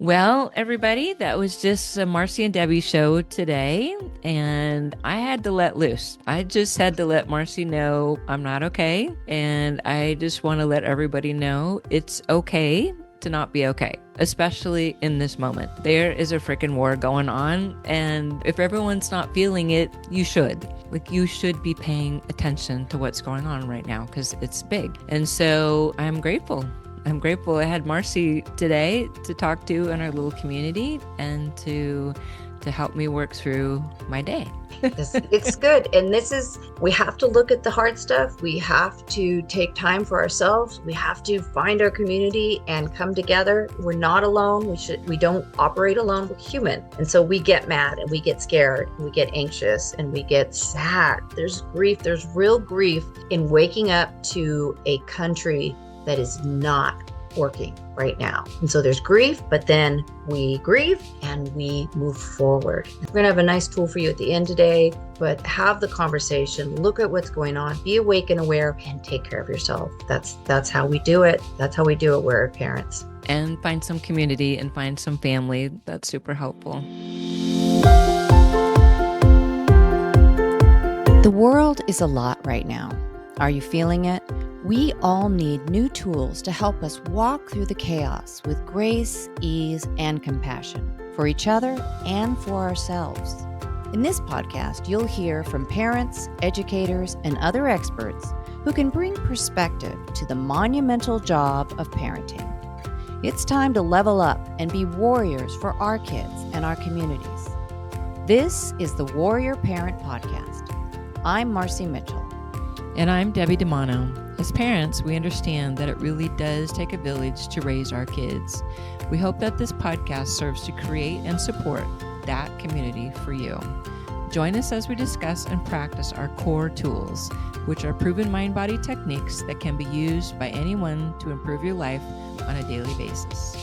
Well, everybody, that was just a Marci and Debbie show today, and I had to let loose. I just had to let Marci know I'm not okay, and I just want to let everybody know it's okay to not be okay, especially in this moment. There is a freaking war going on, and if everyone's not feeling it, you should. Like, you should be paying attention to what's going on right now because it's big. And so I'm grateful. I had Marci today to talk to in our little community and to help me work through my day. It's good. And we have to look at the hard stuff. We have to take time for ourselves. We have to find our community and come together. We're not alone. We don't operate alone. We're human. And so we get mad and we get scared, and we get anxious and we get sad. There's grief. There's real grief in waking up to a country that is not working right now. And so there's grief, but then we grieve and we move forward. We're going to have a nice tool for you at the end today, but have the conversation, look at what's going on, be awake and aware, and take care of yourself. That's how we do it. That's how we do it. We're parents. And find some community and find some family. That's super helpful. The world is a lot right now. Are you feeling it? We all need new tools to help us walk through the chaos with grace, ease, and compassion for each other and for ourselves. In this podcast, you'll hear from parents, educators, and other experts who can bring perspective to the monumental job of parenting. It's time to level up and be warriors for our kids and our communities. This is the Warrior Parent Podcast. I'm Marci Mitchell. And I'm Debbie DiManno. As parents, we understand that it really does take a village to raise our kids. We hope that this podcast serves to create and support that community for you. Join us as we discuss and practice our core tools, which are proven mind-body techniques that can be used by anyone to improve your life on a daily basis.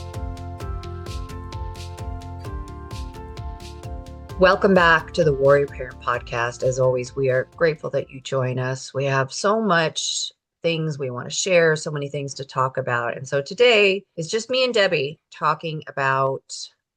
Welcome back to the Warrior Parent Podcast. As always, we are grateful that you join us. We have so much things we want to share, so many things to talk about. And so today is just me and Debbie talking about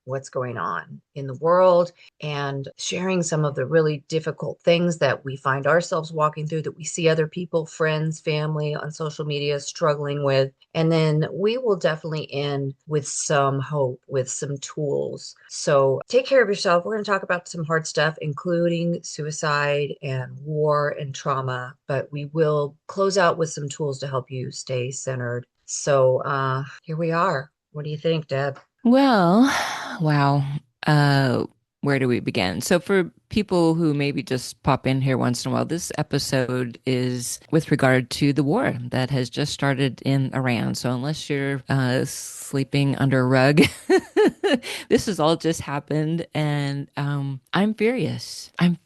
what's going on in the world and sharing some of the really difficult things that we find ourselves walking through, that we see other people, friends, family on social media struggling with. And then we will definitely end with some hope, with some tools. So take care of yourself. We're going to talk about some hard stuff, including suicide and war and trauma, but we will close out with some tools to help you stay centered. So here we are. What do you think, Deb? Well, wow. Where do we begin? So for people who maybe just pop in here once in a while, this episode is with regard to the war that has just started in Iran. So unless you're sleeping under a rug, this has all just happened. And I'm furious. I'm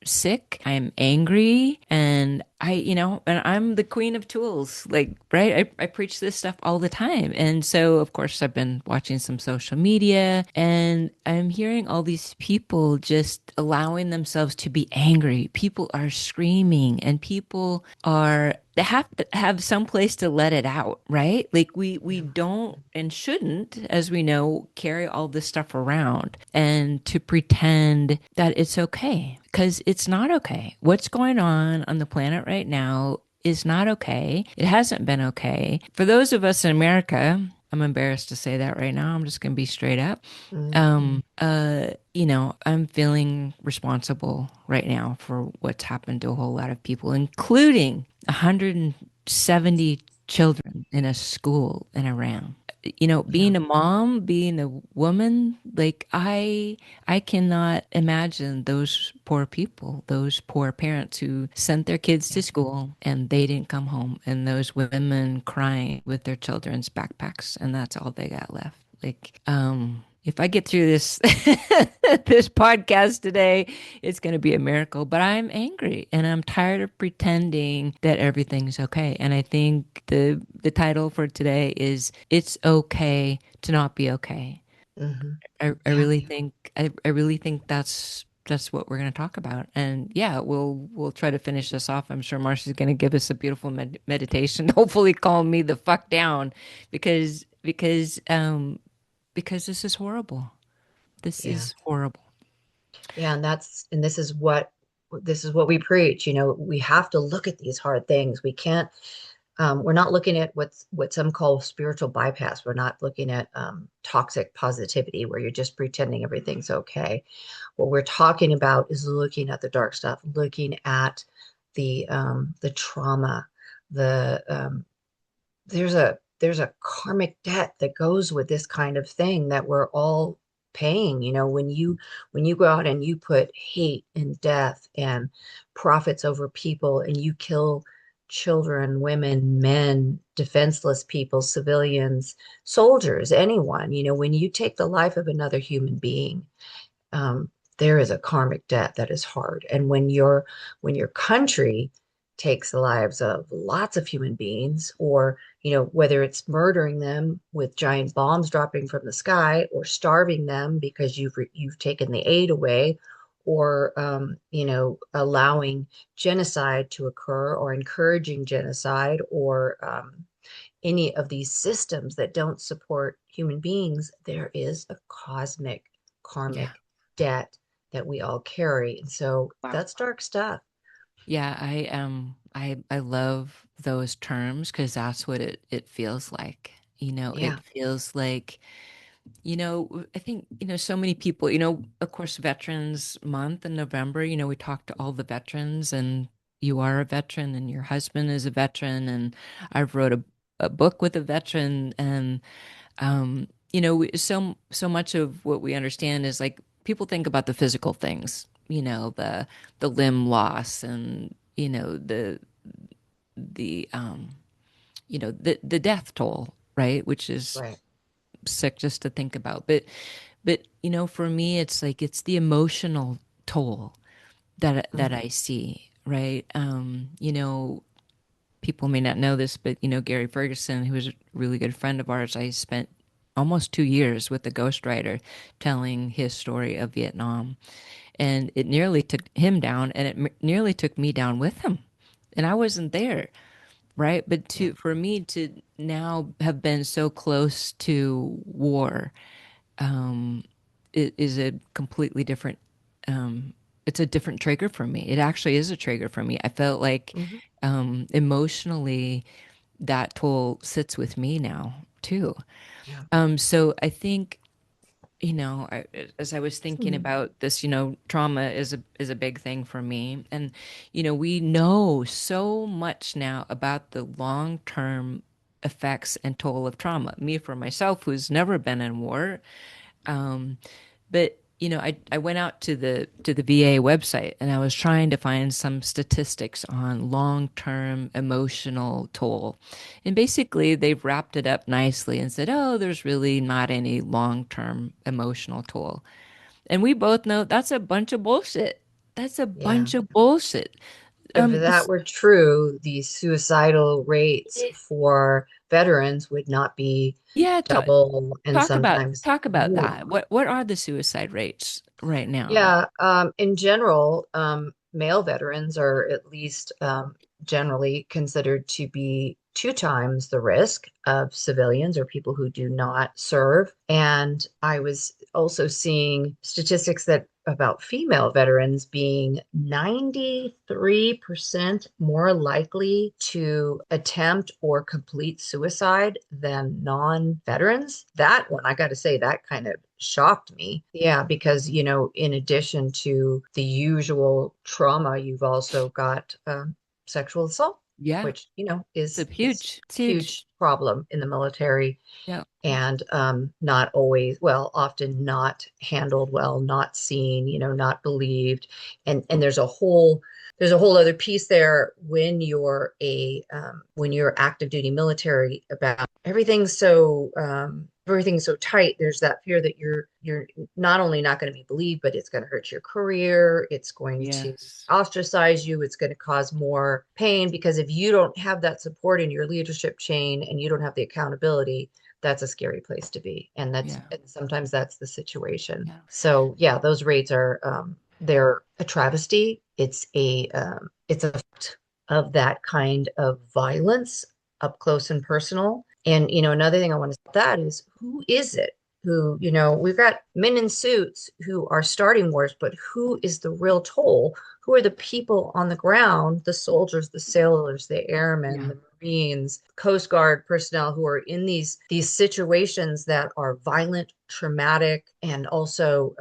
sick. I'm angry. And and I'm the queen of tools, like, right? I preach this stuff all the time. And so, of course, I've been watching some social media and I'm hearing all these people just allowing themselves to be angry. People are screaming and they have to have some place to let it out, right? Like we don't and shouldn't, as we know, carry all this stuff around and to pretend that it's okay, because it's not okay. What's going on the planet right now is not okay. It hasn't been okay. For those of us in America, I'm embarrassed to say that right now. I'm just going to be straight up. I'm feeling responsible right now for what's happened to a whole lot of people, including 170 children in a school in Iran. Being a mom, being a woman, like I cannot imagine those poor people, those poor parents who sent their kids to school and they didn't come home, and those women crying with their children's backpacks and that's all they got left. Like, if I get through this this podcast today, it's going to be a miracle. But I'm angry and I'm tired of pretending that everything's okay. And I think the title for today is "It's Okay to Not Be Okay." Mm-hmm. I really think that's what we're going to talk about. And yeah, we'll try to finish this off. I'm sure Marci's going to give us a beautiful meditation, hopefully calm me the fuck down, because because this is horrible. This Yeah. is horrible. Yeah, and this is what we preach. We have to look at these hard things. We can't we're not looking at what some call spiritual bypass. We're not looking at toxic positivity where you're just pretending everything's okay. What we're talking about is looking at the dark stuff, looking at the trauma, the there's a karmic debt that goes with this kind of thing that we're all paying. When you go out and you put hate and death and profits over people, and you kill children, women, men, defenseless people, civilians, soldiers, anyone, when you take the life of another human being, um, there is a karmic debt that is hard. And when your country takes the lives of lots of human beings, or whether it's murdering them with giant bombs dropping from the sky, or starving them because you've taken the aid away, or allowing genocide to occur, or encouraging genocide, or any of these systems that don't support human beings, there is a cosmic Yeah. karmic debt that we all carry. And so Wow. that's dark stuff. Yeah, I love those terms because that's what it feels like. Yeah. It feels like, I think, so many people, of course, Veterans Month in November, we talk to all the veterans, and you are a veteran and your husband is a veteran, and I've wrote a book with a veteran, and so much of what we understand is like people think about the physical things, the limb loss, and the the death toll, right? Which is Right. sick just to think about. But for me, it's like it's the emotional toll that Mhm. I see, right? People may not know this, but Gary Ferguson, who was a really good friend of ours, I spent almost 2 years with the ghostwriter telling his story of Vietnam, and it nearly took him down, and nearly took me down with him, and I wasn't there, right? But Yeah. for me to now have been so close to war, it is a completely different, it's a different trigger for me. It actually is a trigger for me. I felt like Mhm. emotionally that toll sits with me now too. Yeah. So I think, as I was thinking Hmm. about this, trauma is a big thing for me, and we know so much now about the long-term effects and toll of trauma. Me, for myself, who's never been in war, but I went out to the VA website, and I was trying to find some statistics on long-term emotional toll. And basically they've wrapped it up nicely and said, "Oh, there's really not any long-term emotional toll." And we both know that's a bunch of bullshit. That's a Yeah. bunch of bullshit. If that This, were true, the suicidal rates for veterans would not be yeah, double and talk about sometimes talk about more. that. What are the suicide rates right now? Yeah, in general, male veterans are at least generally considered to be two times the risk of civilians or people who do not serve. And I was also seeing statistics that about female veterans being 93% more likely to attempt or complete suicide than non-veterans. That one, I got to say, that kind of shocked me. Yeah, because, in addition to the usual trauma, you've also got sexual assault, Yeah, which, is it's is huge. It's huge. huge problem in the military, Yeah. and not always, well, often not handled well, not seen, not believed. And there's a whole other piece there when you're active duty military, about everything's so tight. There's that fear that you're not only not going to be believed, but it's going to hurt your career. It's going to Yes. ostracize you. It's going to cause more pain, because if you don't have that support in your leadership chain and you don't have the accountability, that's a scary place to be. And Yeah. sometimes that's the situation. Yeah. So yeah, those rates are they're a travesty. It's a fact of that kind of violence, up close and personal. And another thing I want to say about that is, who is it? who, we've got men in suits who are starting wars, but who is the real toll? Who are the people on the ground, the soldiers, the sailors, the airmen, Yeah. the Marines, Coast Guard personnel who are in these situations that are violent, traumatic, and also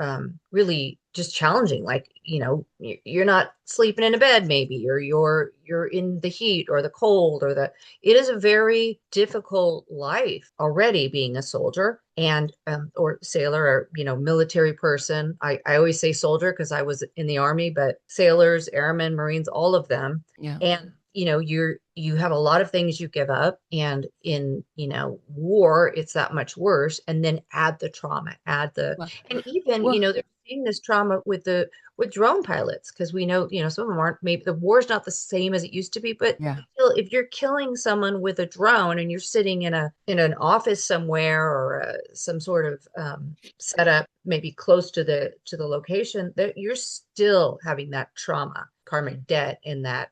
really just challenging. Like, you're not sleeping in a bed maybe, or you're in the heat or the cold or the it is a very difficult life already being a soldier and or sailor or military person. I always say soldier because I was in the army, but sailors, airmen, Marines, all of them. Yeah. And you have a lot of things you give up, and in war it's that much worse. And then add the trauma, add the Well, and even well, they're seeing this trauma with drone pilots, because we know some of them aren't, maybe the war's not the same as it used to be, but yeah. still, if you're killing someone with a drone and you're sitting in an office somewhere, or some sort of setup maybe close to the location, that you're still having that trauma, karmic debt in that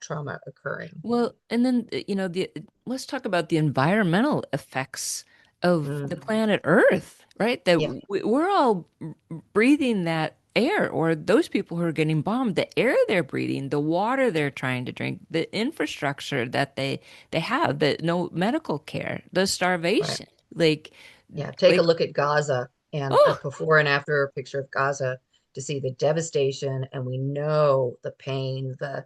trauma occurring. Well, and then the let's talk about the environmental effects of the Mhm. planet Earth, right? That Yeah, we're all breathing that air, or those people who are getting bombed, the air they're breathing, the water they're trying to drink, the infrastructure that they have, the no medical care, the right. starvation, like Yeah, take a like look at Gaza and a oh before and after picture of Gaza to see the devastation, and we know the pain, the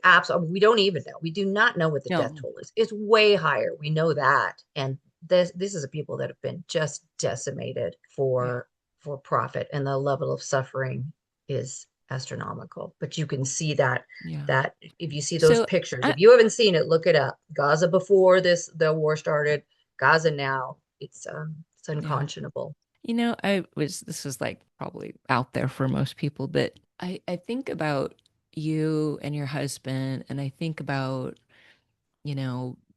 apps. We don't even know. We do not know what the death no, toll is. It's way higher. We know that, and this is a people that have been just decimated yeah, for profit, and the level of suffering is astronomical. But you can see yeah. that if you see those So pictures, I, if you haven't seen it, look it up. Gaza before the war started, Gaza now. It's yeah. unconscionable. This is like probably out there for most people, but I think about you and your husband, and I think about,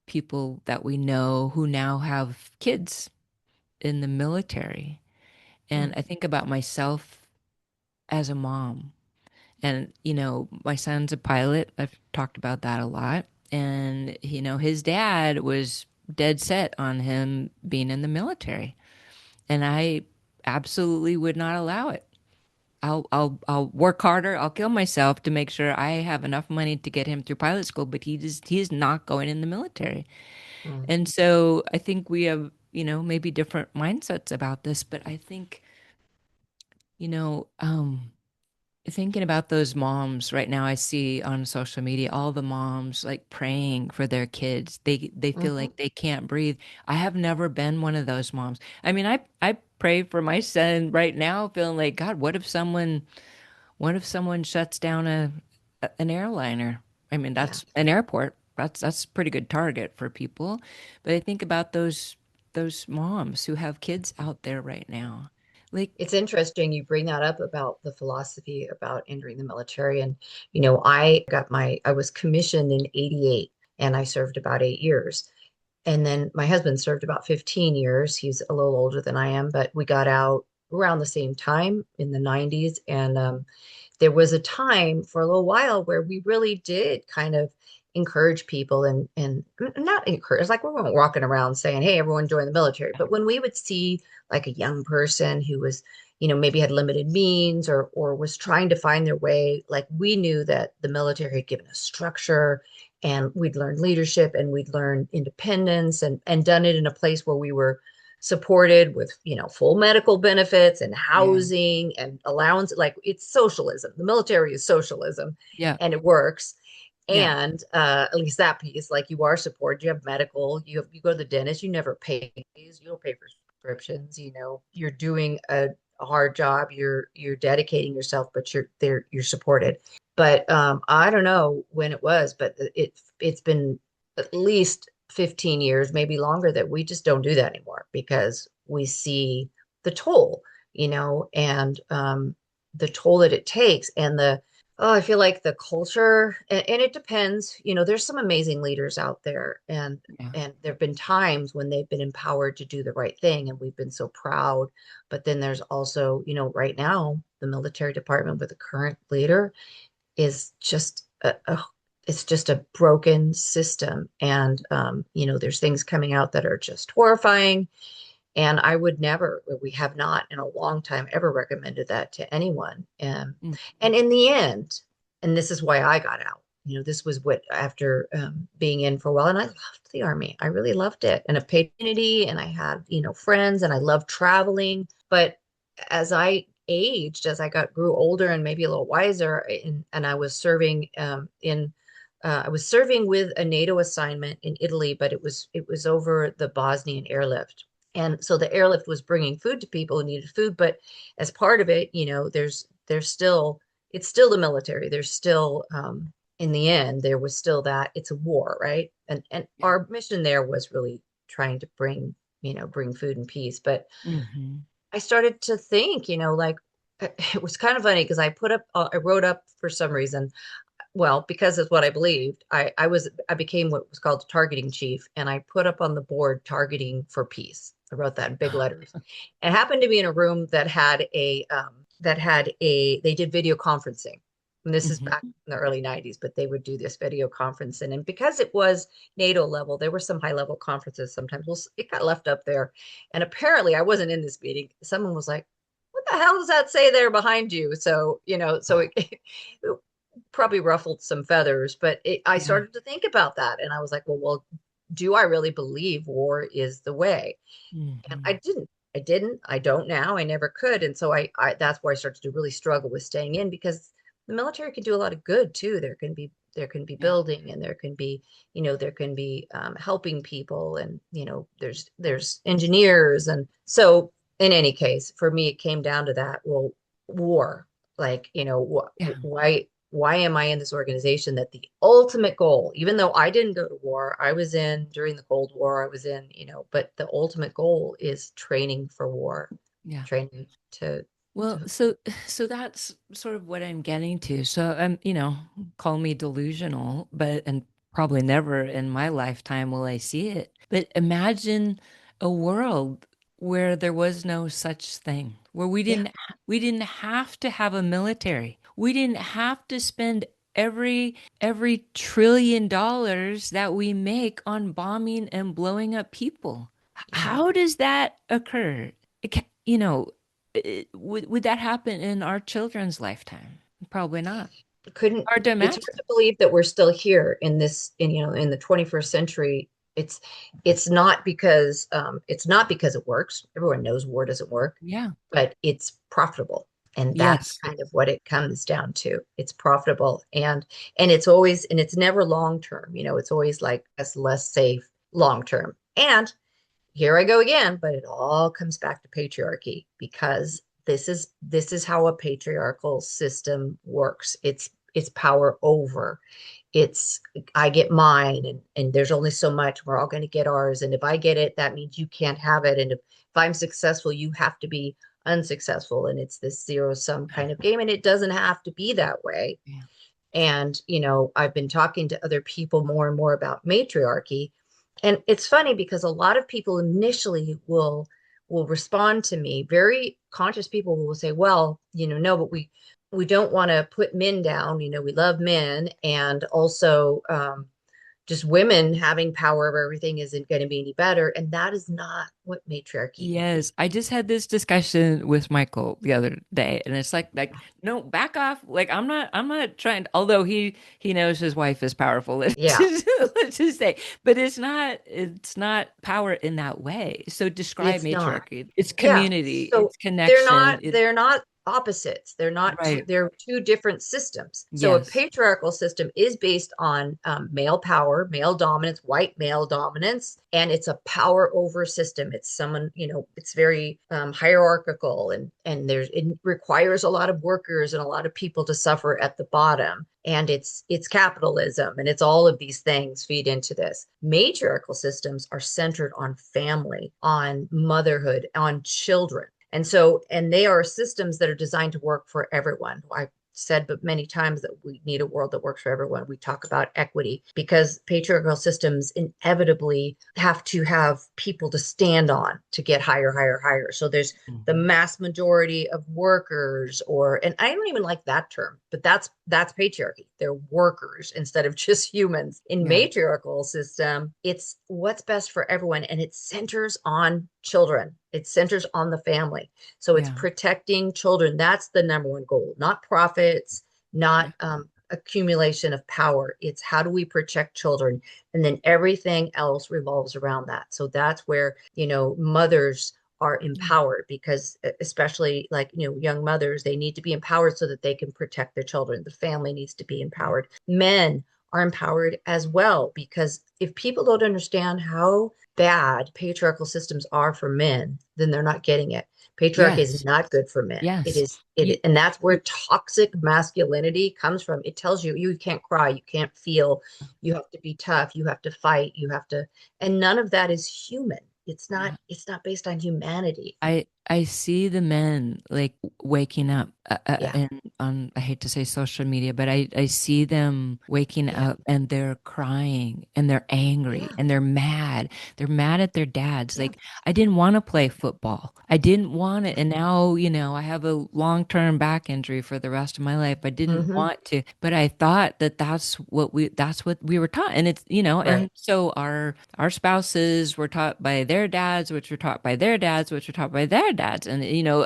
people that we know who now have kids in the military. And Mm, I think about myself as a mom. And, my son's a pilot. I've talked about that a lot. And, his dad was dead set on him being in the military. And I absolutely would not allow it. I'll work harder. I'll kill myself to make sure I have enough money to get him through pilot school, but he's not going in the military. mm. And so I think we have, maybe different mindsets about this, but I think, you know, um, thinking about those moms right now, I see on social media all the moms like praying for their kids. They feel Mhm. like they can't breathe. I have never been one of those moms. I mean, I pray for my son right now, feeling like, God, what if someone shuts down an airliner? I mean, Yeah. that's an airport. That's a pretty good target for people. But I think about those moms who have kids out there right now. Like, It's interesting you bring that up about the philosophy about entering the military. And, I was commissioned in 88, and I served about 8 years. And then my husband served about 15 years. He's a little older than I am, but we got out around the same time in the 90s. And there was a time for a little while where we really did kind of encourage people, and not encourage, like we weren't walking around saying, hey, everyone join the military. But when we would see like a young person who was, maybe had limited means, or was trying to find their way, like we knew that the military had given us structure, and we'd learned leadership, and we'd learned independence, and done it in a place where we were supported with full medical benefits and yeah, housing and allowance. Like, it's socialism. The military is socialism, yeah, and it works. yeah, And at least that piece, like, you are supported, you have medical, you go to the dentist, you never pay, you don't pay for prescriptions, you're doing a hard job, you're dedicating yourself, but you're supported. But I don't know when it was, but it's been at least 15 years, maybe longer, that we just don't do that anymore, because we see the toll, and the toll that it takes, and I feel like the culture, and it depends. There's some amazing leaders out there, and yeah, there have been times when they've been empowered to do the right thing, and we've been so proud. But then there's also, right now, the military department with the current leader is just it's just a broken system. And there's things coming out that are just horrifying. And we have not in a long time ever recommended that to anyone. Mm. And in the end, and this is why I got out, this was what after being in for a while, and I loved the Army. I really loved it, and a paid community, and I had, friends, and I loved traveling. But as I aged, as grew older and maybe a little wiser, and I was serving I was serving with a NATO assignment in Italy, but it was over the Bosnian airlift. And so the airlift was bringing food to people who needed food, but as part of it, there's still it's still the military. There's still in the end there was still that it's a war, right? And Yeah. our mission there was really trying to bring food and peace. But Hmm. I started to think, like it was kind of funny because I wrote up for some reason, well, because it's what I believed, I became what was called a targeting chief, and I put up on the board targeting for peace. I wrote that in big letters. It happened to be in a room that they did video conferencing. And this is back Hmm. in the early 90s, but they would do this video conferencing. And because it was NATO level, there were some high level conferences sometimes. Well, it got left up there. And apparently I wasn't in this meeting. Someone was like, what the hell does that say there behind you? So it probably ruffled some feathers, but I Yeah. started to think about that, and I was like, well, do I really believe war is the way? And Hmm. I don't now. I never could, and so I that's where I started to really struggle with staying in, because the military can do a lot of good too. There can be Yeah. building, and there can be helping people, and there's engineers, and so in any case, for me, it came down to that. Well, war, like Yeah. why am I in this organization that the ultimate goal, even though I didn't go to war, I was in during the Cold War, I was in, but the ultimate goal is training for war, Yeah. training Well, to so that's sort of what I'm getting to. So call me delusional, but and probably never in my lifetime will I see it. But imagine a world where there was no such thing, where yeah, we didn't have to have a military. We didn't have to spend every $1 trillion that we make on bombing and blowing up people. yeah. How does that occur? Would that happen in our children's lifetime? Probably not. Couldn't Hard to It's imagine. hard to believe that we're still here in the 21st century. It's not because it works. Everyone knows war doesn't work, Yeah. but it's profitable. And that's Yes. kind of what it comes down to. It's profitable, and it's never long term. It's always like as less safe long term. And here I go again, but it all comes back to patriarchy, because this is how a patriarchal system works. It's power over. It's I get mine, and there's only so much. We're all going to get ours, and if I get it, that means you can't have it. And if I'm successful, you have to be unsuccessful, and it's this zero sum kind of game, and it doesn't have to be that way. Yeah. And, I've been talking to other people more and more about matriarchy. And it's funny because a lot of people initially will respond to me. Very conscious people will say, well, no, but we don't want to put men down. We love men. And also, just women having power over everything isn't going to be any better. And that is not what matriarchy is. Yes. I just had this discussion with Michael the other day, and it's like, no, back off. Like I'm not trying to, although he knows his wife is powerful. Yeah. Let's just say. But it's not power in that way. So describe It's not. matriarchy. It's Yeah. community, So it's they're connection. not they're not opposites. Right. They're two different systems. So a Yes. patriarchal system is based on male power, male dominance, white male dominance, and it's a power over system. It's someone, it's very hierarchical, and it requires a lot of workers and a lot of people to suffer at the bottom. And it's capitalism, and it's all of these things feed into this. Matriarchal systems are centered on family, on motherhood, on children. And they are systems that are designed to work for everyone. I said but many times that we need a world that works for everyone. We talk about equity because patriarchal systems inevitably have to have people to stand on to get higher, higher, higher. So there's the Mhm. mass majority of workers, and I don't even like that term, but that's patriarchy. They're workers instead of just humans. In Yeah. matriarchal system, it's what's best for everyone, and it centers on children. It centers on the family. So it's Yeah. protecting children. That's the number one goal, not profits, not Yeah. accumulation of power. It's how do we protect children? And then everything else revolves around that. So that's where, mothers are Yeah. empowered because especially like, young mothers, they need to be empowered so that they can protect their children. The family needs to be empowered. Men are empowered as well because if people don't understand how bad patriarchal systems are for men, then they're not getting it. Patriarchy is Yes. not good for men. It Yes. is You, and that's where toxic masculinity comes from. It tells you you can't cry, you can't feel, you have to be tough, you have to fight, you have to, and none of that is human. yeah. It's not based on humanity. I see the men like waking up Yeah. and on I hate to say social media, but I see them waking Yeah. up and they're crying and they're angry Yeah. and they're mad. They're mad at their dads. Yeah. Like I didn't want to play football. I didn't want it. And now, I have a long-term back injury for the rest of my life. I didn't Mm-hmm. want to, but I thought that that's what we were taught. And it's, and Right. so our spouses were taught by their dads, which were taught by their dads, which were taught by their dads. And,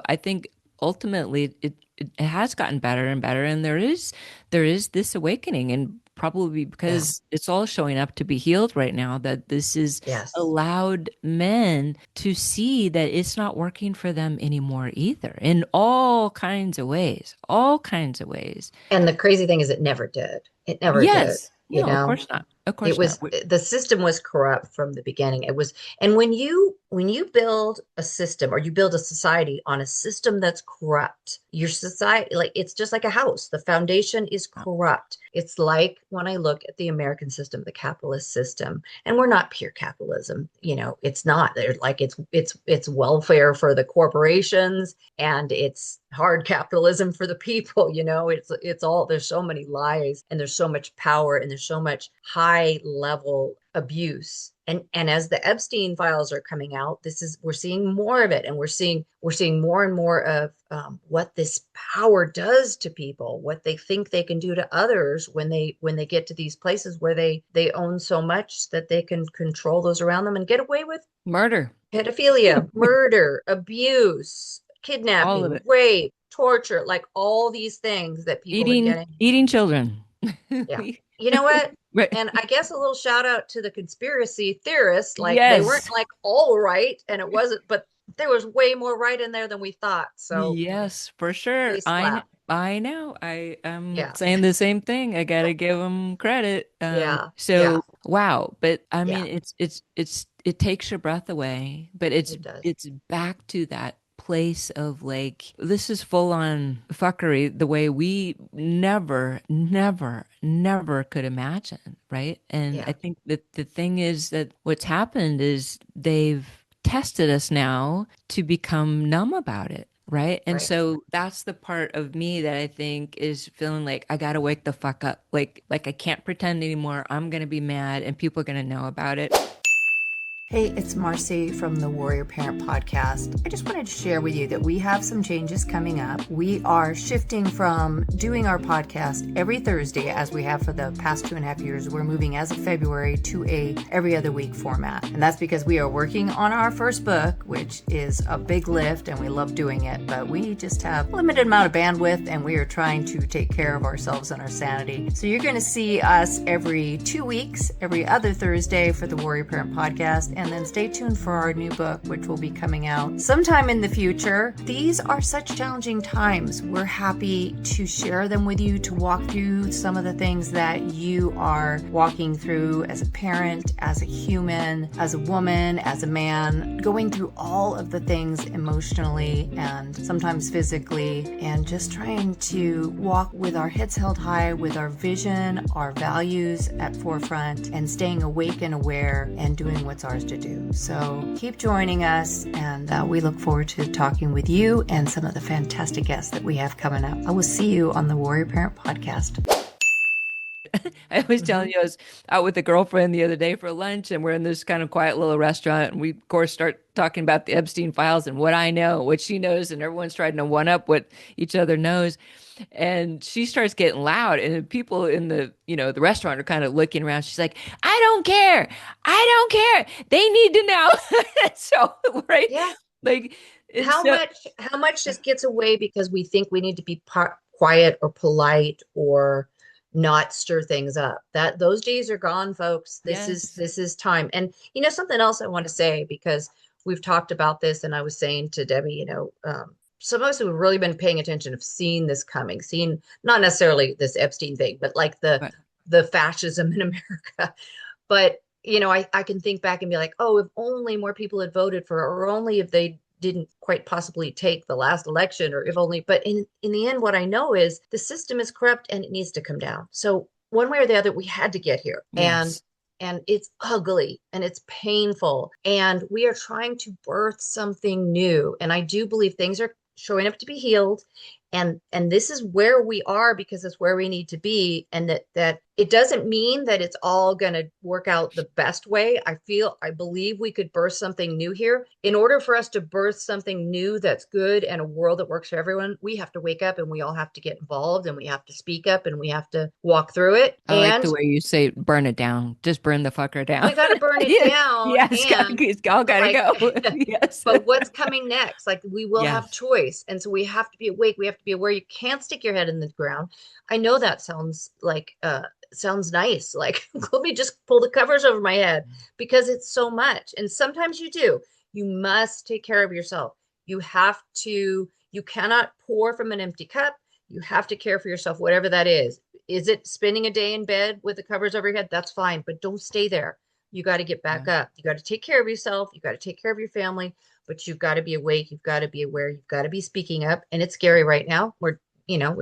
I think ultimately it has gotten better and better. And there is this awakening, and probably Yeah. because it's all showing up to be healed right now, that this is Yes. allowed men to see that it's not working for them anymore either in all kinds of ways, all kinds of ways. And the crazy thing is it never did. It never did, Yes. you No, of know? course not. Of It course not. was the system was corrupt from the beginning. It was, and when you build a system or you build a society on a system that's corrupt, your society, like it's just like a house. The foundation is corrupt. It's like when I look at the American system, the capitalist system, and we're not pure capitalism, it's not. They're like it's welfare for the corporations and it's hard capitalism for the people, it's all, there's so many lies and there's so much power and there's so much high level abuse. And as the Epstein files are coming out, we're seeing more of it, and we're seeing more and more of what this power does to people, what they think they can do to others when they get to these places where they own so much that they can control those around them and get away with Murder, pedophilia, murder, abuse, all of kidnapping, it. rape, torture, like all these things that people are Eating getting. eating children. Yeah. You know what? Right. And I guess a little shout out to the conspiracy theorists. Like they weren't Yes. like all right, and it wasn't, but there was way more right in there than we thought. So Yes, for sure. they slap. I know. I am Yeah. saying the same thing. I gotta give them credit. Yeah. Yeah. So wow. But I mean, Yeah. it takes your breath away, but it's It does. it's back to that place of like this is full on fuckery the way we never, never, never could imagine, right? And I Yeah. think that the thing is that what's happened is they've tested us now to become numb about it. Right. And Right. so that's the part of me that I think is feeling like I gotta wake the fuck up. Like I can't pretend anymore. I'm gonna be mad and people are gonna know about it. Hey, it's Marci from the Warrior Parent Podcast. I just wanted to share with you that we have some changes coming up. We are shifting from doing our podcast every Thursday, as we have for the past 2.5 years. We're moving as of February to a every other week format. And that's because we are working on our first book, which is a big lift and we love doing it, but we just have a limited amount of bandwidth and we are trying to take care of ourselves and our sanity. So you're going to see us every 2 weeks, every other Thursday for the Warrior Parent Podcast. And then stay tuned for our new book, which will be coming out sometime in the future. These are such challenging times. We're happy to share them with you, to walk through some of the things that you are walking through as a parent, as a human, as a woman, as a man, going through all of the things emotionally and sometimes physically, and just trying to walk with our heads held high, with our vision, our values at forefront, and staying awake and aware and doing what's ours to do. So keep joining us, and we look forward to talking with you and some of the fantastic guests that we have coming up. I will see you on the Warrior Parent Podcast. I was Mm-hmm. telling you, I was out with a girlfriend the other day for lunch, and we're in this kind of quiet little restaurant. And we, of course, start talking about the Epstein files and what I know, what she knows, and everyone's trying to one up what each other knows. And she starts getting loud, and the people in the restaurant are kind of looking around. She's like, "I don't care. I don't care. They need to know." So, right? Yeah. Like it's so How much just gets away because we think we need to be quiet or polite or not stir things up. That those days are gone, folks. yes. This is time. And something else I want to say, because we've talked about this, and I was saying to Debbie, some of us who have really been paying attention have seen this coming, seen not necessarily this Epstein thing, but like But the fascism in America. But I can think back and be like, oh, if only more people had voted for, or only if they didn't quite possibly take the last election, or if only. But in the end, what I know is the system is corrupt and it needs to come down. So one way or the other, we had to get here, yes. and it's ugly and it's painful, and we are trying to birth something new. And I do believe things are showing up to be healed, and this is where we are because it's where we need to be, and that it doesn't mean that it's all going to work out the best way. I believe we could birth something new here. In order for us to birth something new that's good and a world that works for everyone, we have to wake up and we all have to get involved and we have to speak up and we have to walk through it. I like the And way you say burn it down. Just burn the fucker down. we got to burn it Yeah. down. Yeah, And it's all gotta like, go. Yes. but what's coming next? Like, we will have Yes. choice. And so we have to be awake. We have to be aware. You can't stick your head in the ground. I know that sounds like, sounds nice. Like, let me just pull the covers over my head, because it's so much. And sometimes you do. You must take care of yourself. You cannot pour from an empty cup. You have to care for yourself, whatever that is. Is it spending a day in bed with the covers over your head? That's fine, but don't stay there. You got to get Yeah. back up. You got to take care of yourself. You got to take care of your family, but you've got to be awake. You've got to be aware. You've got to be speaking up. And it's scary right now. We're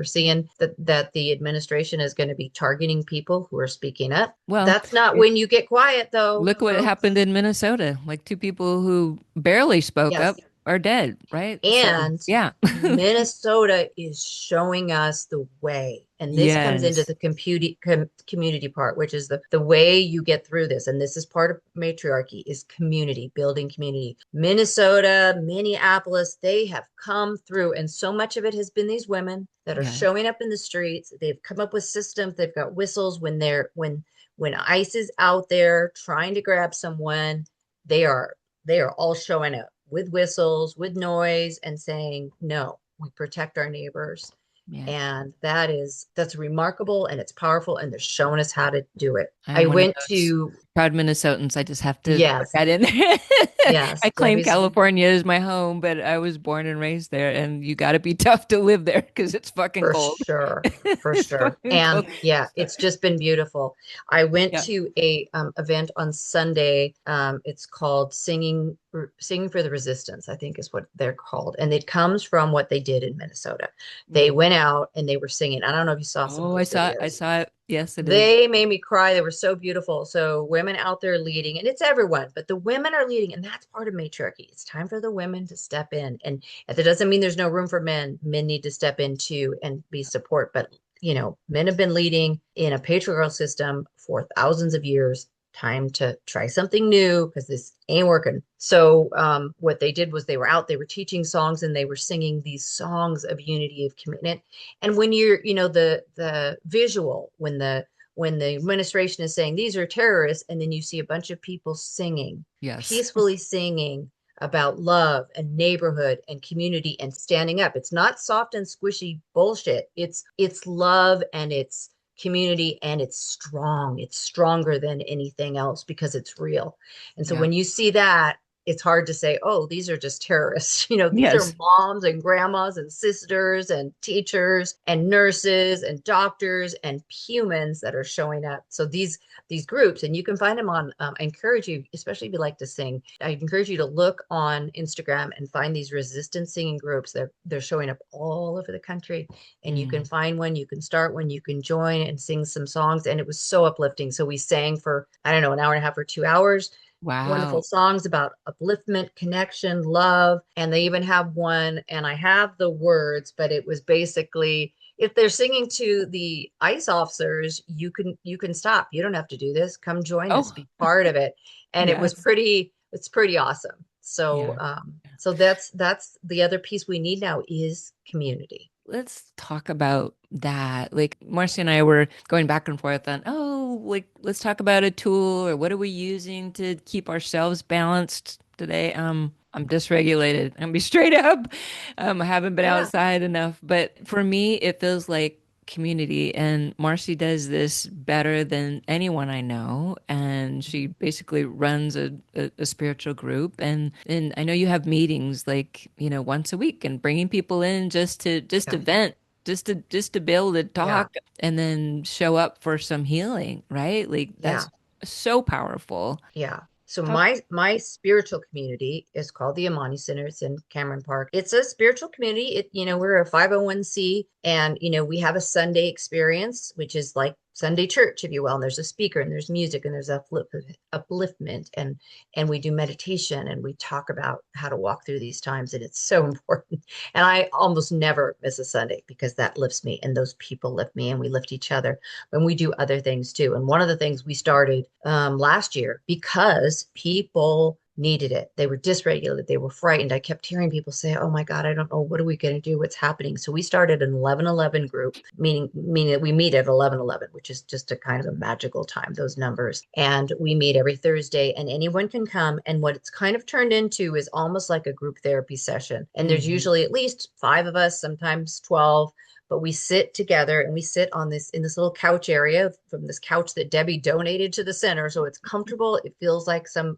seeing that the administration is going to be targeting people who are speaking up. Well, That's not it, when you get quiet, though, look what folks. happened in Minnesota. Like two people who barely spoke Yes. up are dead, right? So, And yeah. Minnesota is showing us the way. And this comes into Yes. the community part, which is the way you get through this. And this is part of matriarchy, is community, building community. Minnesota, Minneapolis, they have come through. And so much of it has been these women that are Yeah. showing up in the streets. They've come up with systems. They've got whistles when ICE is out there trying to grab someone. They are all showing up with whistles, with noise, and saying, no, we protect our neighbors. Yeah. And that's remarkable, and it's powerful, and they're showing us how to do it. I I'm one of went those to, proud Minnesotans. I just have to put yes, that in there. yes, I claim Debbie's, California as my home, but I was born and raised there, and you got to be tough to live there because it's fucking for cold. sure, for It's sure. fucking And cold. yeah, So, it's just been beautiful. I went yeah. to a event on Sunday. It's called Singing for the Resistance, I think is what they're called. And it comes from what they did in Minnesota. They Mm. went out and they were singing. I don't know if you saw some of Oh, I those saw it. I videos. saw it. Yes, it is. They made me cry. They were so beautiful. So women out there leading, and it's everyone, but the women are leading, and that's part of matriarchy. It's time for the women to step in. And if it doesn't mean there's no room for men, men need to step in too and be support. But men have been leading in a patriarchal system for thousands of years. Time to try something new because this ain't working. So what they did was they were out, they were teaching songs, and they were singing these songs of unity, of commitment. And when you're, the visual, when the administration is saying these are terrorists, and then you see a bunch of people singing, Yes. peacefully singing about love and neighborhood and community and standing up. It's not soft and squishy bullshit. It's love, and it's community, and it's strong. It's stronger than anything else because it's real. And so Yeah. when you see that, it's hard to say, oh, these are just terrorists. These are Yes. moms and grandmas and sisters and teachers and nurses and doctors and humans that are showing up. So these groups, and you can find them on, I encourage you, especially if you like to sing, I encourage you to look on Instagram and find these resistance singing groups. They're showing up all over the country, and you can Mm. find one, you can start one, you can join and sing some songs. And it was so uplifting. So we sang for, I don't know, an hour and a half or 2 hours, wonderful Wow. songs about upliftment, connection, love. And they even have one, and I have the words, but it was basically, if they're singing to the ICE officers, you can stop. You don't have to do this. Come join us, Oh, be part of it. And yes. it's pretty awesome. So Yeah. so that's the other piece we need now is community. Let's talk about that. Like Marcy and I were going back and forth on, oh, like let's talk about a tool or what are we using to keep ourselves balanced today. I'm dysregulated. I'm be straight up. I haven't been Yeah. outside enough. But for me, it feels like community. And Marcy does this better than anyone I know. And she basically runs a spiritual group. And I know you have meetings like, once a week and bringing people in just to Yeah. vent. Just to be able to Yeah. talk and then show up for some healing, right? Like Yeah. that's so powerful. Yeah. So How my spiritual community is called the Amani Center. It's in Cameron Park. It's a spiritual community. We're a 501c, and we have a Sunday experience, which is like Sunday church, if you will. And there's a speaker and there's music and there's upliftment, and we do meditation and we talk about how to walk through these times. And it's so important. And I almost never miss a Sunday because that lifts me and those people lift me and we lift each other when we do other things too. And one of the things we started last year because people needed it. They were dysregulated. They were frightened. I kept hearing people say, "Oh my God, I don't know. What are we going to do? What's happening?" So we started an 11:11 group, meaning that we meet at 11:11, which is just a kind of a magical time, those numbers. And we meet every Thursday and anyone can come. And what it's kind of turned into is almost like a group therapy session. And there's Mhm. usually at least 5 of us, sometimes 12, but we sit together and we sit on this in this little couch area from this couch that Debbie donated to the center. So it's comfortable. It feels like someone's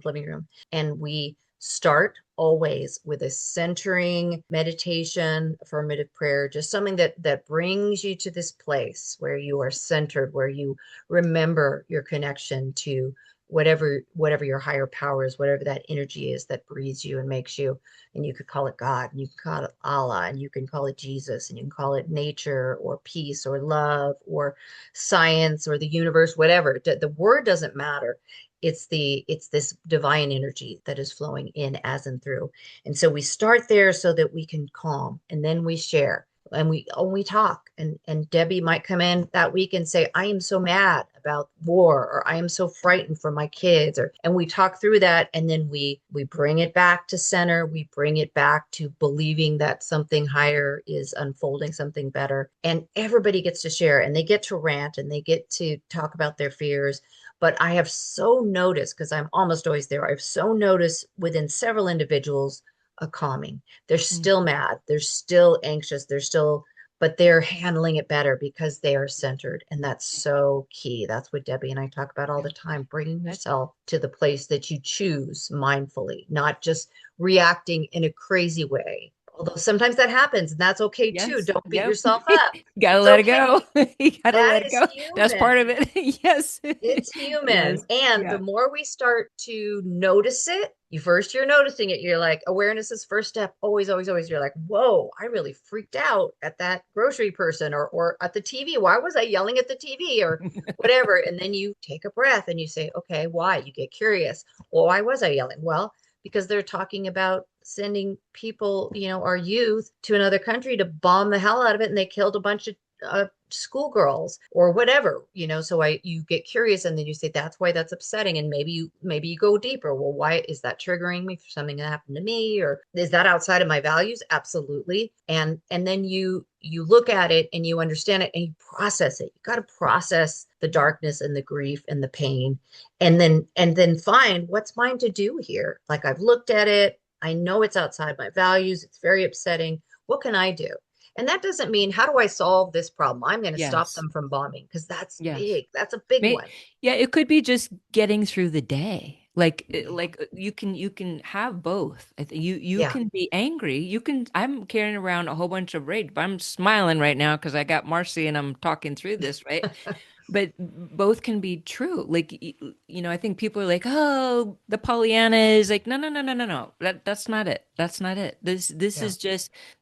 living room. And we start always with a centering meditation, affirmative prayer, just something that brings you to this place where you are centered, where you remember your connection to whatever your higher power is, whatever that energy is that breathes you and makes you. And you could call it God, and you can call it Allah, and you can call it Jesus, and you can call it nature or peace or love or science or the universe, whatever. The word doesn't matter. It's this divine energy that is flowing in as and through. And so we start there so that we can calm, and then we share and we talk. And Debbie might come in that week and say, "I am so mad about war," or "I am so frightened for my kids," or and we talk through that, and then we bring it back to center. We bring it back to believing that something higher is unfolding, something better, and everybody gets to share and they get to rant and they get to talk about their fears. But I have so noticed, because I'm almost always there, I've so noticed within several individuals a calming. They're still Mhm. mad, they're still anxious, but they're handling it better because they are centered. And that's so key. That's what Debbie and I talk about all Yeah. the time, bringing That- yourself to the place that you choose mindfully, not just reacting in a crazy way. Although sometimes that happens, and that's okay too. Yes. Don't beat Yep. yourself up. Gotta It's let it okay. go. You gotta That let it is go. That's part human. of it. Yes. It's human. Yes. And the Yeah. more we start to notice it, you're noticing it. You're like, awareness is first step. Always, always, always. You're like, whoa, I really freaked out at that grocery person or at the TV. Why was I yelling at the TV or whatever? And then you take a breath and you say, okay, why? You get curious. Well, why was I yelling? Well, because they're talking about sending people, our youth to another country to bomb the hell out of it. And they killed a bunch of schoolgirls or whatever. So you get curious and then you say, that's why that's upsetting. And maybe you go deeper. Well, why is that triggering me for something that happened to me? Or is that outside of my values? Absolutely. And then you look at it and you understand it and you process it. You got to process the darkness and the grief and the pain, and then find what's mine to do here. Like, I've looked at it, I know it's outside my values, it's very upsetting. What can I do? And that doesn't mean, how do I solve this problem? I'm going to stop Yes. them from bombing, because that's Yes. big. That's a big May one. Yeah, it could be just getting through the day. Yeah. You can have both. You Yeah. can be angry. I'm carrying around a whole bunch of rage, but I'm smiling right now because I got Marcy and I'm talking through this, right? But both can be true. Like, I think people are like, "Oh, the Pollyanna is like, no, no, no, no, no, no. That's not it. That's not it. Yeah.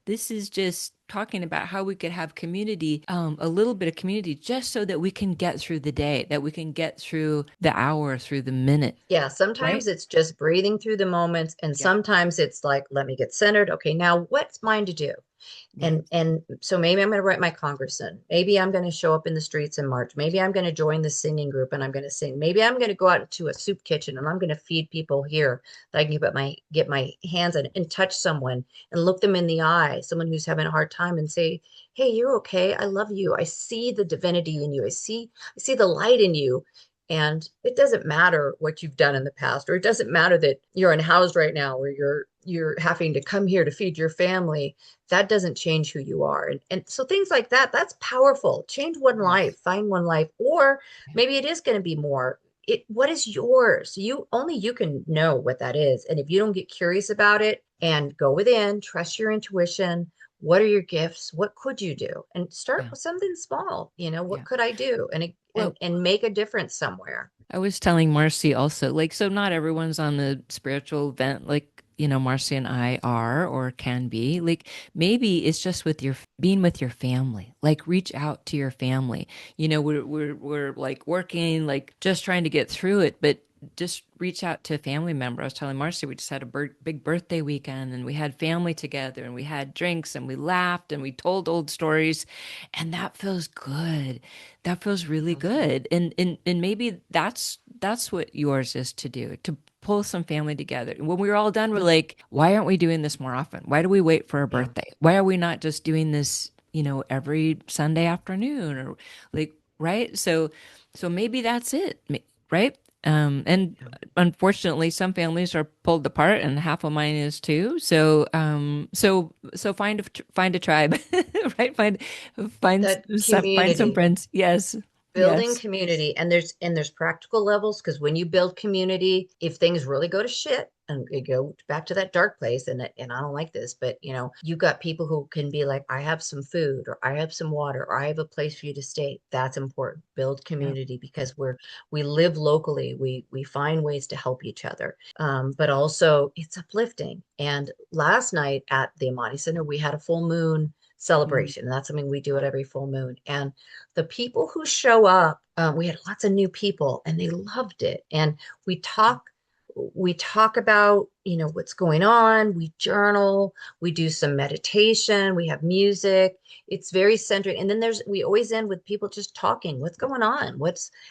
This is just talking about how we could have community, a little bit of community, just so that we can get through the day, that we can get through the hour, through the minute, Yeah. right? Sometimes it's just breathing through the moments. And Yeah, sometimes it's like, let me get centered. Okay. Now what's mine to do? yeah, And so maybe I'm going to write my congressman. Maybe I'm going to show up in the streets in March. Maybe I'm going to join the singing group and I'm going to sing. Maybe I'm going to go out to a soup kitchen and I'm going to feed people here that I can get my hands on and touch someone and look them in the eye, someone who's having a hard time, and say, "Hey, you're okay. I love you. I see the divinity in you. I see the light in you. And it doesn't matter what you've done in the past, or it doesn't matter that you're unhoused right now, or you're having to come here to feed your family. That doesn't change who you are. And so things like that, that's powerful. Change one life, Yes. find one life, or Yeah. maybe it is going to be more. What is yours? Only you can know what that is. And if you don't get curious about it and go within, trust your intuition, what are your gifts? What could you do? And start Yeah. with something small. What Yeah. could I do? Well, And make a difference somewhere. I was telling Marcy also, like, so not everyone's on the spiritual vent, like, Marcy and I are or can be. Like, maybe it's just with being with your family. Like, reach out to your family. We're like working, like, just trying to get through it, but just reach out to a family member. I was telling Marcy, we just had a big birthday weekend and we had family together and we had drinks and we laughed and we told old stories. And that feels good. That feels really Mhm. good. And maybe that's what yours is to do, to pull some family together. When we're all done, we're like, why aren't we doing this more often? Why do we wait for a Yeah, birthday? Why are we not just doing this, every Sunday afternoon or like, right? So maybe that's it, right? And yeah. unfortunately, some families are pulled apart, and half of mine is too. So find a tribe, right? That Find some community. friends. Yes, Building yes, community, and there's practical levels, because when you build community, if things really go to shit and you go back to that dark place, and I don't like this, but you got people who can be like, I have some food, or I have some water, or I have a place for you to stay. That's important. Build yeah, community, because we live locally. We find ways to help each other. But also it's uplifting. And last night at the Amani Center, we had a full moon mm, celebration, and that's something we do at every full moon. And the people who show up, we had lots of new people and they loved it. And we talk, we talk about, what's going on. We journal, we do some meditation, we have music. It's very centered. And then we always end with people just talking. What's going on?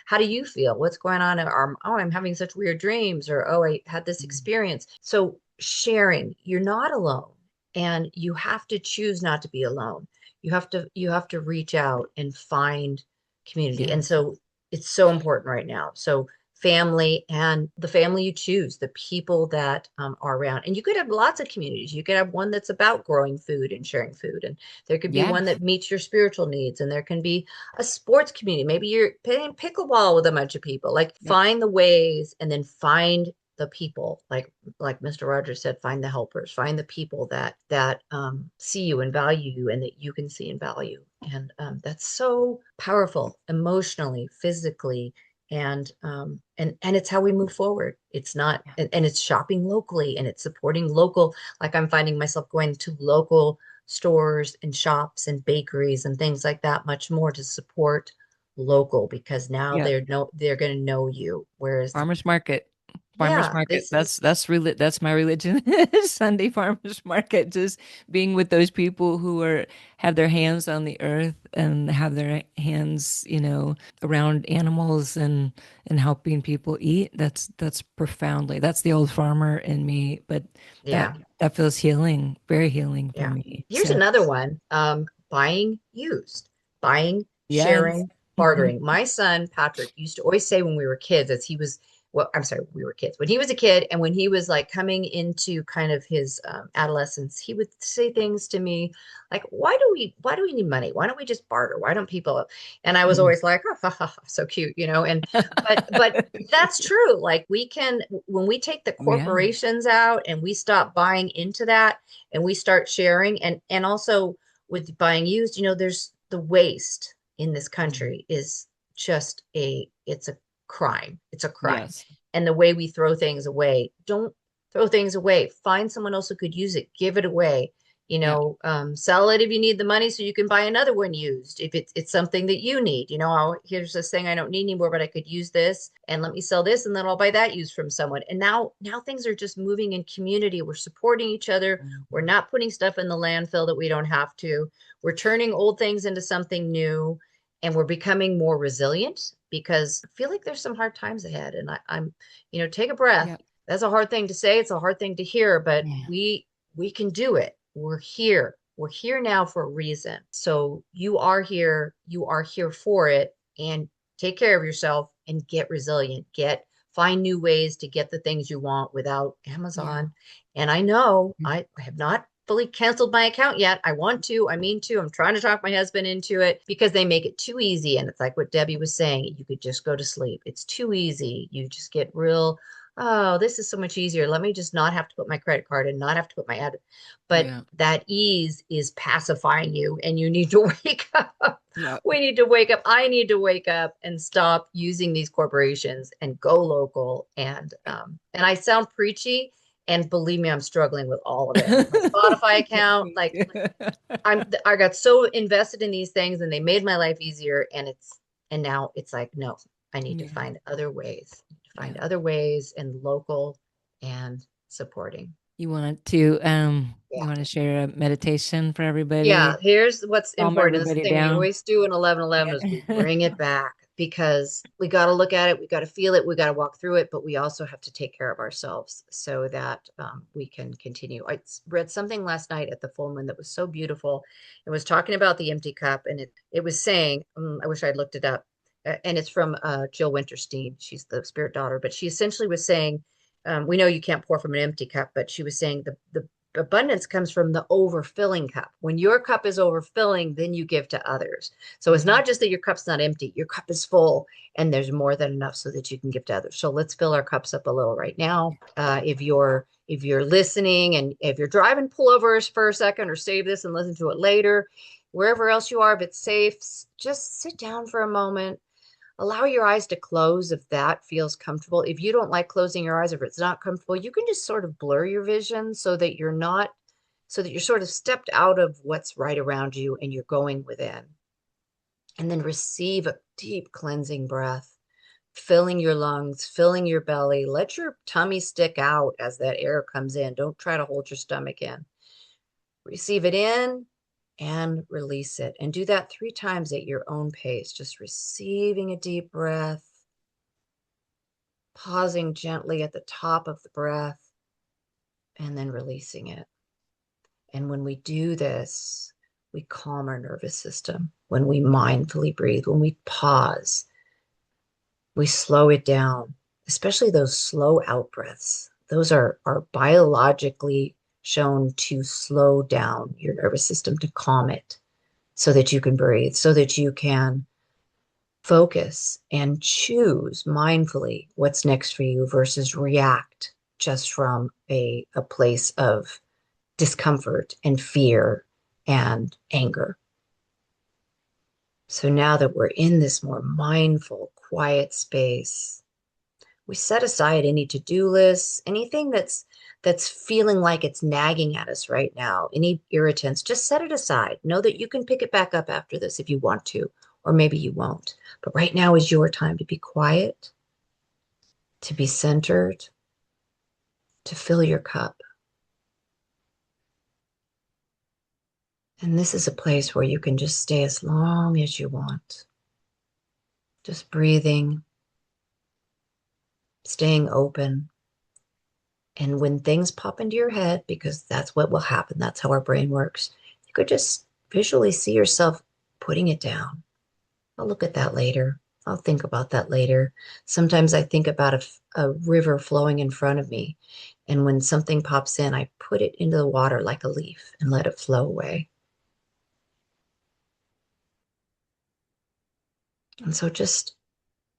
How do you feel? What's going on? Or, oh, I'm having such weird dreams, or, oh, I had this mm, experience. So sharing, you're not alone, and you have to choose not to be alone. You have to reach out and find community. And yes, so it's so important right now. So family, and the family you choose, the people that are around. And you could have lots of communities. You could have one that's about growing food and sharing food, and there could be one yes, that meets your spiritual needs, and there can be a sports community. Maybe you're playing pickleball with a bunch of people. Like, yep, find the ways, and then find the people, like Mr. Rogers said, find the helpers, find the people that see you and value you, and that you can see and value. And that's so powerful, emotionally, physically, and it's how we move forward. It's not, yeah, and it's shopping locally, and it's supporting local. Like, I'm finding myself going to local stores and shops and bakeries and things like that much more, to support local, because now yep. they're going to know you. Whereas, Farmers market. Farmers yeah, market. this is, That's my religion. Sunday farmers market. Just being with those people who have their hands on the earth and have their hands, around animals and helping people eat. That's profoundly. That's the old farmer in me, but that yeah. that feels healing, very healing for Yeah. me. Here's So another one. Buying used, buying, yes. sharing, bartering. My son, Patrick, used to always say when we were kids, as he was, well, I'm sorry, we were kids. When he was a kid, and when he was like coming into kind of his adolescence, he would say things to me like, why do we need money? Why don't we just barter? Why don't people? And I was Mm. always like, oh, ha, ha, ha, so cute. But that's true. Like, when we take the Yeah. corporations out and we stop buying into that, and we start sharing, and also with buying used, there's the waste in this Mm. country is just it's a crime. It's a crime. Yes. And the way we throw things away, don't throw things away. Find someone else who could use it, give it away. Yeah. Sell it if you need the money so you can buy another one used. If it's something that you need, here's this thing I don't need anymore, but I could use this, and let me sell this, and then I'll buy that used from someone. And now things are just moving in community. We're supporting each other. We're Mhm. not putting stuff in the landfill that we don't have to. We're turning old things into something new, and we're becoming more resilient, because I feel like there's some hard times ahead. And take a breath. Yeah. That's a hard thing to say. It's a hard thing to hear, but Yeah. we can do it. We're here. We're here now for a reason. So you are here. You are here for it. And take care of yourself and get resilient. Find new ways to get the things you want without Yeah. Amazon. And I know I have not fully canceled my account yet. I want to, I mean to. I'm trying to talk my husband into it because they make it too easy. And it's like what Debbie was saying, you could just go to sleep. It's too easy. You just get real, oh, this is so much easier. Let me just not have to put my credit card in, not have to put my ad. But Yeah. that ease is pacifying you, and you need to wake up. Yeah. We need to wake up. I need to wake up and stop using these corporations and go local. And I sound preachy, and believe me, I'm struggling with all of it. I have my Spotify account. Thank Like you. I got so invested in these things, and they made my life easier. And now it's like, no, I need to Yeah. find other ways, Yeah. and local and supporting. You Yeah. want to share a meditation for Yeah, everybody? here's what's Calm important. This is the everybody thing we down. always do in 11:11 is we Yeah. bring it back because we got to look at it, we got to feel it, we got to walk through it, but we also have to take care of ourselves so that we can continue. I read something last night at the full moon that was so beautiful. It was talking about the empty cup, and it was saying, I wish I'd looked it up, and it's from Jill Winterstein. She's the spirit daughter, but she essentially was saying, we know you can't pour from an empty cup, but she was saying the abundance comes from the overfilling cup. When your cup is overfilling, then you give to others. So it's Yeah. not just that your cup's not empty, your cup is full and there's more than enough so that you can give to others. So let's fill our cups up a little right now. If you're listening, and if you're driving, pull over for a second or save this and listen to it later. Wherever else you are, if it's safe, just sit down for a moment. Allow your eyes to close if that feels comfortable. If you don't like closing your eyes, if it's not comfortable, you can just sort of blur your vision so that you're sort of stepped out of what's right around you and you're going within. And then receive a deep cleansing breath, filling your lungs, filling your belly. Let your tummy stick out as that air comes in. Don't try to hold your stomach in. Receive it in and release it. And do that 3 times at your own pace, just receiving a deep breath, pausing gently at the top of the breath, and then releasing it. And when we do this, we calm our nervous system. When we mindfully breathe, when we pause, we slow it down, especially those slow out breaths. Those are biologically shown to slow down your nervous system, to calm it so that you can breathe, so that you can focus and choose mindfully what's next for you versus react just from a place of discomfort and fear and anger. So now that we're in this more mindful, quiet space, we set aside any to-do lists, anything that's feeling like it's nagging at us right now, any irritants, just set it aside. Know that you can pick it back up after this if you want to, or maybe you won't. But right now is your time to be quiet, to be centered, to fill your cup. And this is a place where you can just stay as long as you want, just breathing, staying open. And when things pop into your head, because that's what will happen, that's how our brain works, you could just visually see yourself putting it down. I'll look at that later. I'll think about that later. Sometimes I think about a river flowing in front of me. And when something pops in, I put it into the water like a leaf and let it flow away. And so just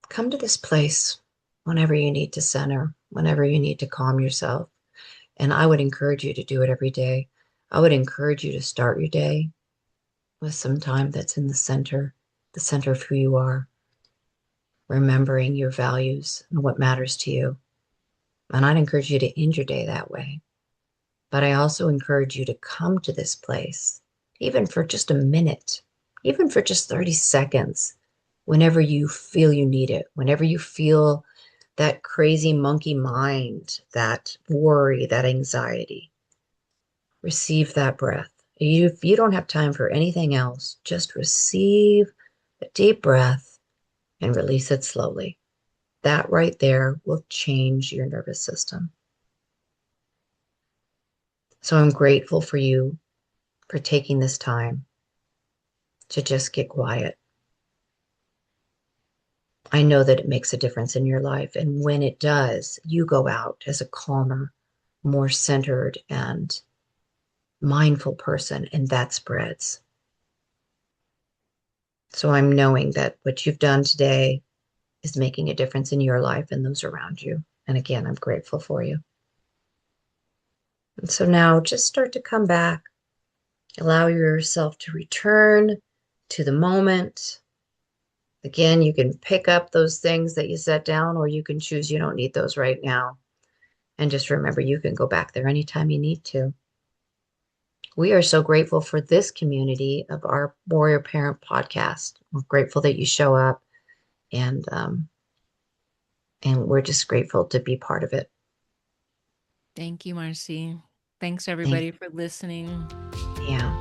come to this place whenever you need to center, whenever you need to calm yourself. And I would encourage you to do it every day. I would encourage you to start your day with some time that's in the center of who you are, remembering your values and what matters to you. And I'd encourage you to end your day that way. But I also encourage you to come to this place, even for just a minute, even for just 30 seconds, whenever you feel you need it, whenever you feel that crazy monkey mind, that worry, that anxiety. Receive that breath. If you don't have time for anything else, just receive a deep breath and release it slowly. That right there will change your nervous system. So I'm grateful for you for taking this time to just get quiet. I know that it makes a difference in your life. And when it does, you go out as a calmer, more centered, and mindful person, and that spreads. So I'm knowing that what you've done today is making a difference in your life and those around you. And again, I'm grateful for you. And so now just start to come back. Allow yourself to return to the moment. Again, you can pick up those things that you set down, or you can choose you don't need those right now. And just remember, you can go back there anytime you need to. We are so grateful for this community of our Warrior Parent podcast. We're grateful that you show up, and we're just grateful to be part of it. Thank you, Marci. Thanks, everybody, Thank for listening. Yeah.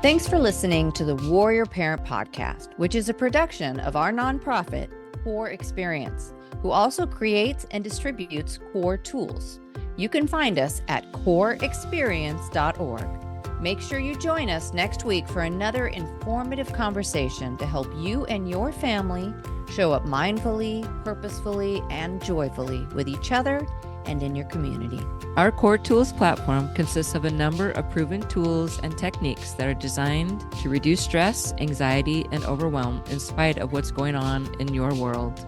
Thanks for listening to the Warrior Parent Podcast, which is a production of our nonprofit, Cour Experience, who also creates and distributes Cour tools. You can find us at courexperience.org. Make sure you join us next week for another informative conversation to help you and your family show up mindfully, purposefully, and joyfully with each other and in your community. Our Cour Tools platform consists of a number of proven tools and techniques that are designed to reduce stress, anxiety, and overwhelm in spite of what's going on in your world.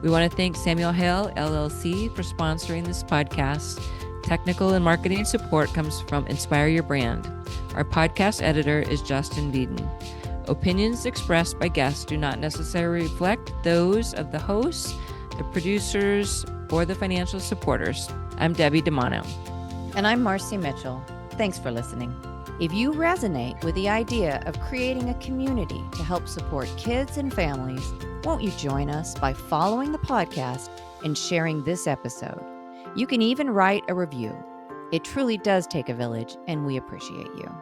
We want to thank Samuel Hale, LLC, for sponsoring this podcast. Technical and marketing support comes from Inspire Your Brand. Our podcast editor is Justin Beeden. Opinions expressed by guests do not necessarily reflect those of the hosts, the producers, or the financial supporters. I'm Debbie DiManno. And I'm Marci Mitchell. Thanks for listening. If you resonate with the idea of creating a community to help support kids and families, won't you join us by following the podcast and sharing this episode? You can even write a review. It truly does take a village, and we appreciate you.